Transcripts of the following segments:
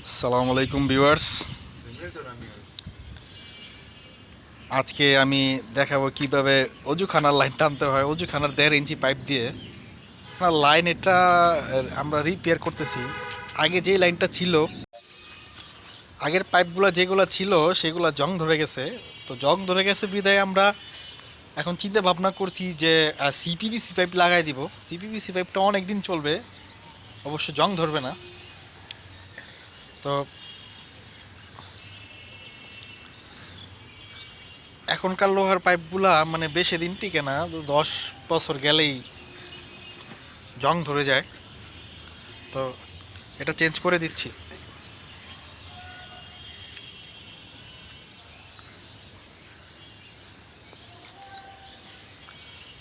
আসসালামু আলাইকুম ভিউয়ার্স। আজকে আমি দেখাবো কিভাবে অজুখানার লাইন টানতে হয় অজুখানার 1.5 ইঞ্চি পাইপ দিয়ে। লাইন এটা আমরা রিপেয়ার করতেছি। আগে যে লাইনটা ছিল, আগের পাইপগুলো যেগুলো ছিল সেগুলো জং ধরে গেছে। তো জং ধরে গেছে বিধায় আমরা এখন চিন্তা ভাবনা করছি যে সিপিভিসি পাইপ লাগাই দিব। সিপিভিসি পাইপটা অনেক দিন চলবে, অবশ্য জং ধরবে না। তো এখনকার লোহার পাইপগুলা মানে বেশি দিন টিকে না, 10 বছর গেলেই জং ধরে যায়। তো এটা চেঞ্জ করে দিচ্ছি।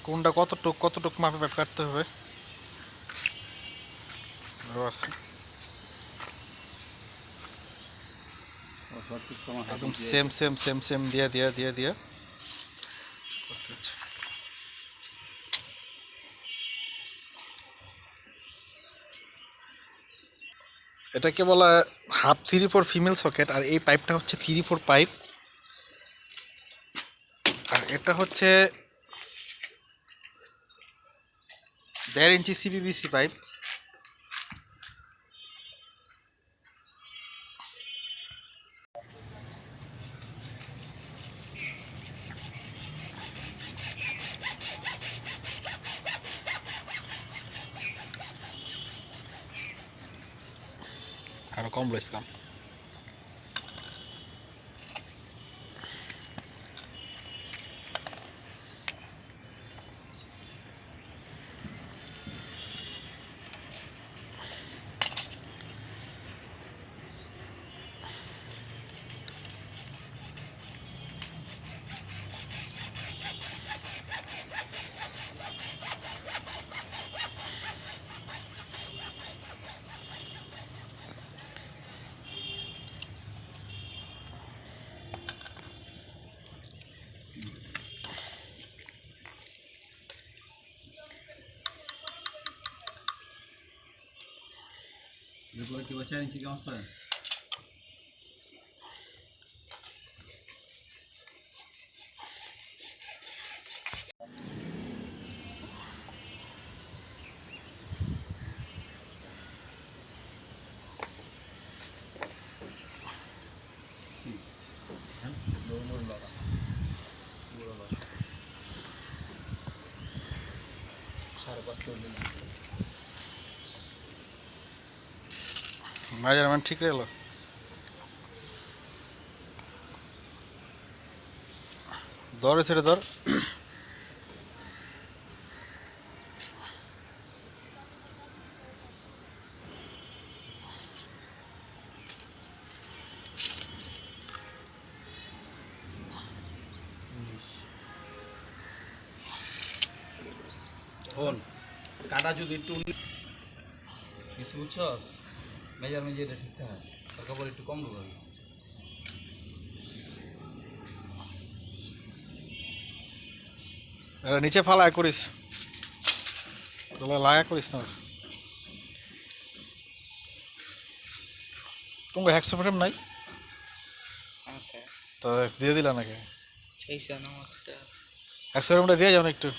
কোনটা কতটুক মাপে পাইপ কাটতে হবে আছে একদম সেম সেম সেম সেম দিয়ে দিয়ে দিয়ে দিয়ে করতে হচ্ছে। এটাকে বলা হাফ 3/4 ফিমেল সকেট। আর এই পাইপটা হচ্ছে 3/4 পাইপ। আর এটা হচ্ছে 1.5 ইঞ্চি সিপিভিসি পাইপ। আরো কম রয়েছে কাম। কি বাচ্চা নিচে কেমন আছে? মেজারমেন্ট ঠিক রইল। ধর ছেড়ে ধর। ফোন কাটা যদি একটু কিছু বুঝছস, মেজারমেন্ট যেটা ঠিক থাকে তার কাপড় একটু কম ঢুকাবি। এটা নিচে ফালায় করিস, লাগা করিস না। তোমার হ্যাকসো ফ্রেম নাই? আছে তো দিয়ে দিলা নাকি? চাইছে না একটা হ্যাকসো ফ্রেমটা দিয়ে যাও না একটু।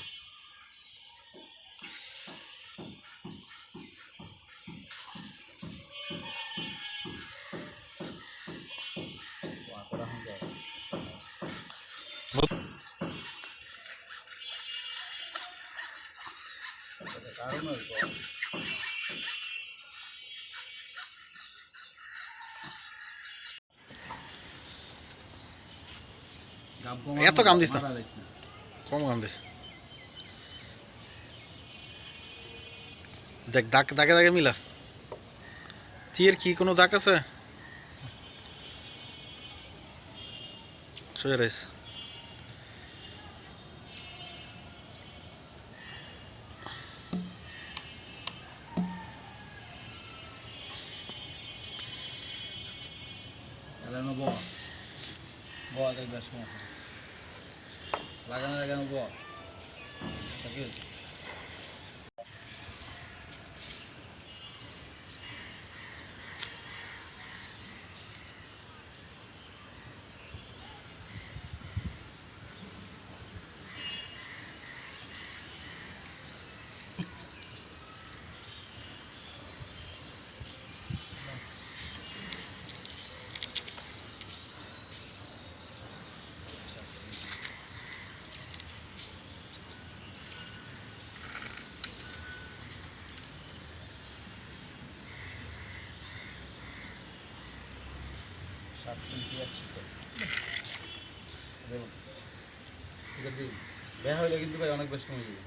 এত কাম দিস না, কম কাম দে। দেখ দাগ দাগে দাগে মিলা। চিয়ের কি কোনো দাগ আছে? সোজা রাইস। লাগানো লাগানো ব 7 সেন্টি আছে তো দেখুন এটা দিন বেয়া হইলে কিন্তু ভাই অনেক বেশি কমে যাবে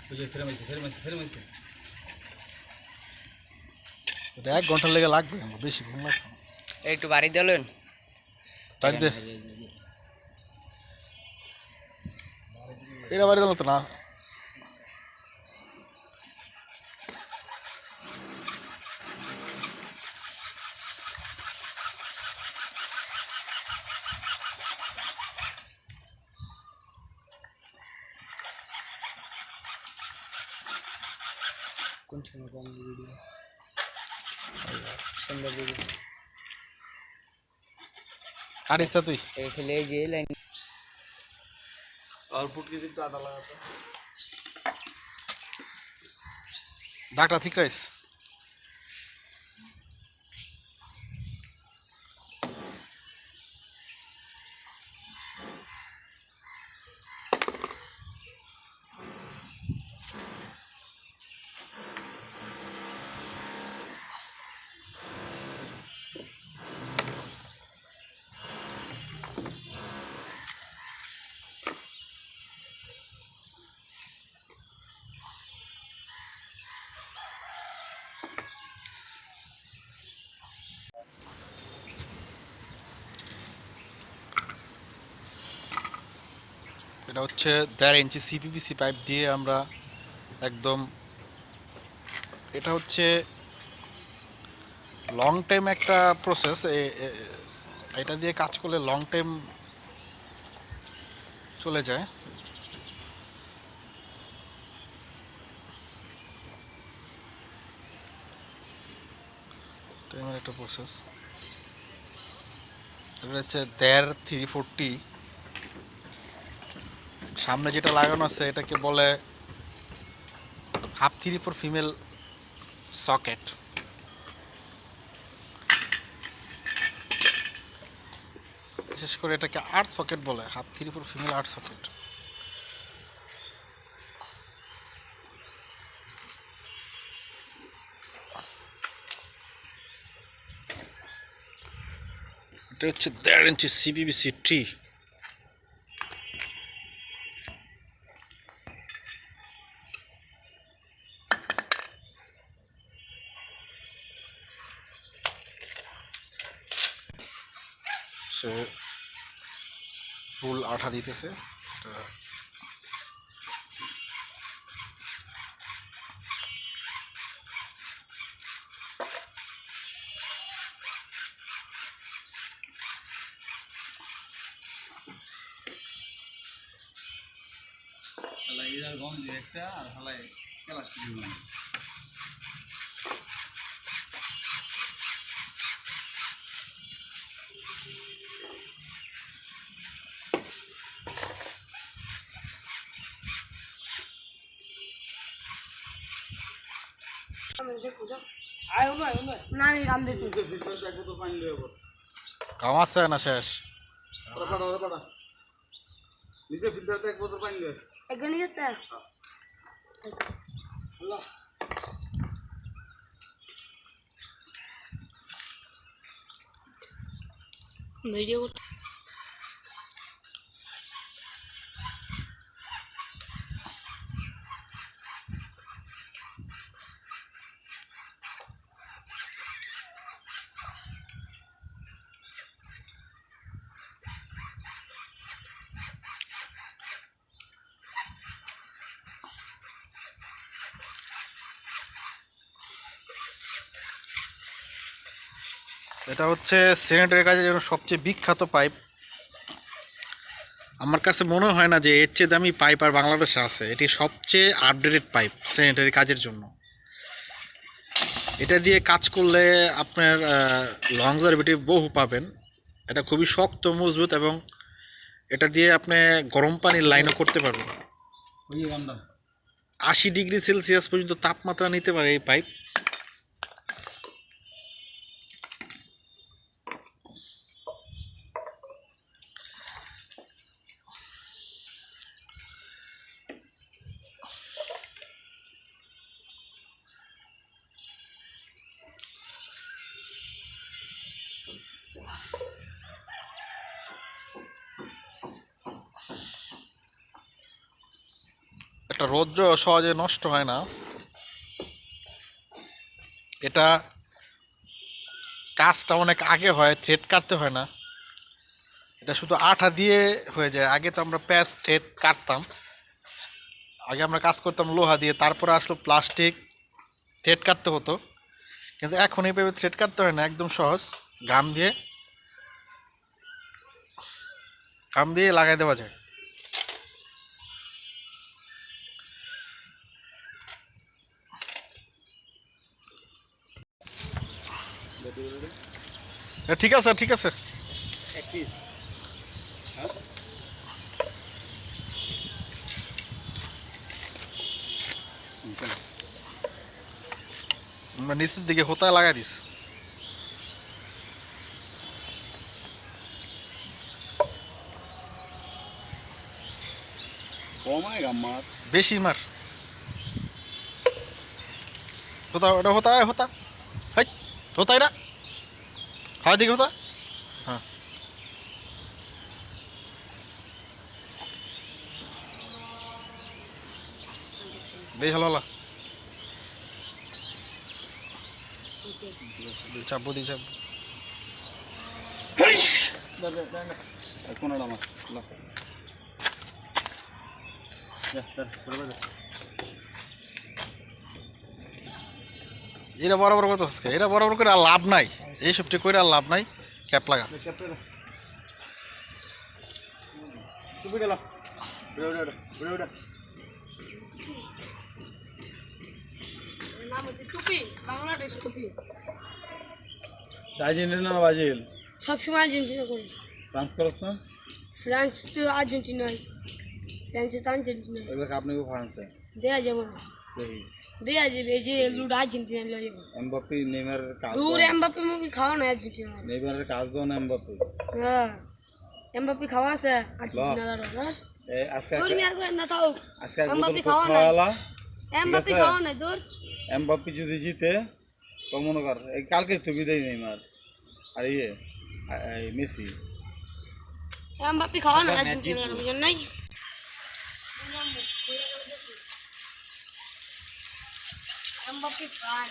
বুঝে ফেরে মাইছে এটা 1 ঘন্টা লেগে লাগবে বেশি ঘুম লাগবে না। একটু বাড়ি দিলেন বাড়ি দে এটা বাড়ি দিল তো না কোন সময় কম ভিডিও সুন্দর ভিডিও কাটিস তা তুই এই খেলে এই যে লাইন और फुट के दिन तो आधा लगा था দাগটা ঠিক রাইস এটা হচ্ছে 1.5 ইঞ্চি সিপিভিসি পাইপ দিয়ে আমরা একদম এটা হচ্ছে লং টাইম একটা প্রসেস এটা দিয়ে কাজ করলে লং টাইম চলে যায় টাইমের একটা প্রসেস এটা হচ্ছে 340 সামনে যেটা লাগানো আছে এটাকে বলে হাফ 3/4 ফিমেল সকেট বিশেষ করে এটাকে আর্ট সকেট বলে হাফ 3/4 ফিমেল আর্ট সকেট এটা হচ্ছে 1.5 ইঞ্চি সিপিভিসি টি সে ফুল আঠা দিতেছে শালা এর গম যে একটা আর হালায় প্লাস্টিক দিব না আমি কাম দেখি নিচে ফিল্টার দেখো তো পানি দেবো কাম আছে না শেষ পাড়া নিচে ফিল্টার দেখো তো পানি দেবো এখানে যেতে ভিডিও এটা হচ্ছে স্যানিটারি কাজের জন্য সবচেয়ে বিখ্যাত পাইপ আমার কাছে মনে হয় না যে এর চেয়ে দামি পাইপ আর বাংলাদেশে আছে এটি সবচেয়ে আপডেটেড পাইপ স্যানিটারি কাজের জন্য এটা দিয়ে কাজ করলে আপনার লংজারভিটি বহু পাবেন এটা খুবই শক্ত মজবুত এবং এটা দিয়ে আপনি গরম পানির লাইনও করতে পারবেন ওই গন্ডা 80 ডিগ্রি সেলসিয়াস পর্যন্ত তাপমাত্রা নিতে পারে এই পাইপ মালটা রৌদ্র সহজে নষ্ট হয় না। এটা কাজটা অনেক আগে হয়, থ্রেড কাটতে হয় না, এটা শুধু আঠা দিয়ে হয়ে যায়। আগে তো আমরা প্যাচ থ্রেড কাটতাম, আগে আমরা কাজ করতাম লোহা দিয়ে, তারপরে আসলো প্লাস্টিক, থ্রেড কাটতে হতো। কিন্তু এখন এইভাবে থ্রেড কাটতে হয় না, একদম সহজ, গাম দিয়ে লাগাই দেওয়া যায়। ঠিক আছে ঠিক আছে। এক পিস। হ্যাঁ নিচের দিকে হোতায় লাগাই দিস। কমায় আমার বেশি মার, হোতা ওটা হোতা হোতা, হাই হোতা, এটা হয় দিকে হোতা। হ্যাঁ দেই হলো চাপবো দিই চাপবো। কোনটা আমার এরা বরাবর করতেছে, এরা বরাবর করে আর লাভ নাই, এই সবটি করে আর লাভ নাই। ক্যাপ লাগা। নাম হচ্ছে টুপি, বাংলাদেশ টুপি। আর্জেন্টিনা না ব্রাজিল? সবসময় আর্জেন্টিনা করি। ফ্রান্স করস না? ফ্রান্স তো আর্জেন্টিনায়, ফ্রান্সে তো আর্জেন্টিনায়। এবার কাপ নেবো ফ্রান্সে। দেয়া যাবে না, প্লিজ দেয়া যাবে, এই যে লুড আর্জেন্টিনা লয়ে যাবো। এমবাপ্পে নেইমারের কাজ দূর দাও। এমবাপ্পে মুভি খাওয়া না আর্জেন্টিনা। নেইমারের কাজ দাও না এমবাপ্পে। হ্যাঁ এমবাপ্পে খাওয়া আছে আর্জেন্টিনার আর আজকে তোর মিয়া করে না তাও আজকে এক বোতল এমবাপ্পে কোক খাওয়া নাই, খাওয়ালা। এমবাপ্পে আছে? খাওয়া নাই তোর। এমবাপ্পে যদি জিতে তো মনে কর এই কালকে তো বিদায় নেইমার আর মেসি। এমবাপ্পে খাওয়া না আর্জেন্টিনার আমি জানি নাই। এমবাপ্পে প্রাণ